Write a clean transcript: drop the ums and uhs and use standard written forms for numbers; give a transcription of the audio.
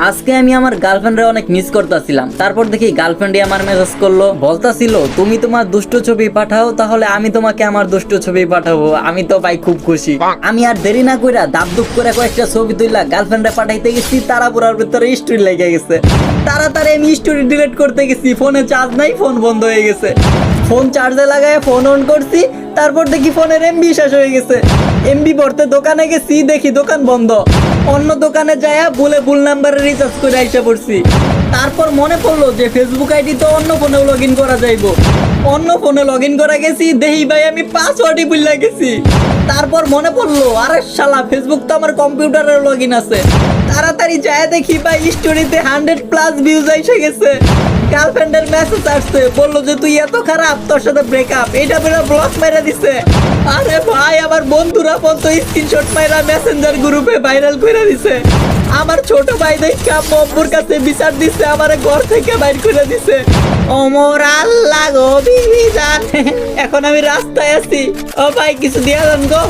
আজকে আমি আমার গার্লফ্রেন্ডে অনেক মিস করতেছিলাম। তারপর দেখি গার্লফ্রেন্ডই আমার মেসেজ করলো, বলতাছিল তুমি তোমার দুষ্ট ছবি পাঠাও, তাহলে আমি তোমাকে আমার দুষ্ট ছবি পাঠাবো। আমি তো ভাই খুব খুশি। আমি আর দেরি না কইরা দাপদুপ করে কয়েকটা ছবি তুইলা গার্লফ্রেন্ডে পাঠাইতে গেছি, তাড়াহুড়ার ভিতরে স্টোরি লেগে গেছে। তাড়াতাড়ি আমি স্টোরি ডিলিট করতে গেছি, ফোনে চার্জ নাই, ফোন বন্ধ হয়ে গেছে। ফোন চার্জে লাগায় ফোন অন করছি, তারপর দেখি ফোনের এমবি শেষ হয়ে গেছে। এমবি ভরতে দোকানে গেছি, দেখি দোকান বন্ধ। অন্য দোকানে যায়া ভুল নাম্বারে রিচার্জ করে আইসা পড়ছি। তারপর মনে পড়লো যে ফেসবুক আইডি তো অন্য ফোনেও লগ ইন করা যাইব। অন্য ফোনে লগ ইন করা গেছি, দেখি ভাই আমি পাসওয়ার্ডই ভুলে গেছি। তারপর মনে পড়লো আরে শালা ফেসবুক তো আমার কম্পিউটারের লগ ইন আছে। তাড়াতাড়ি যায় দেখি ভাই স্টোরিতে 100+ ভিউজ এসে গেছে। গার্লফ্রেন্ডের মেসেজ আসছে, বললো যে তুই এত খারাপ, তোর সাথে ব্রেকআপ। এটা বেরা ব্লক মেরে দিছে। আরে ভাই আমার বন্ধুরা বলতো স্ক্রিনশট মাইরা মেসেঞ্জার গ্রুপে ভাইরাল করে দিছে। আমার ছোট ভাই দেখা মব্বুর কাছে বিচার দিছে, আমারে ঘর থেকে বাইর করে দিছে। ওমর আল্লাহ গো বিবি জান, এখন আমি রাস্তায় আছি। ও ভাই কিছু দিয়া দেন গো।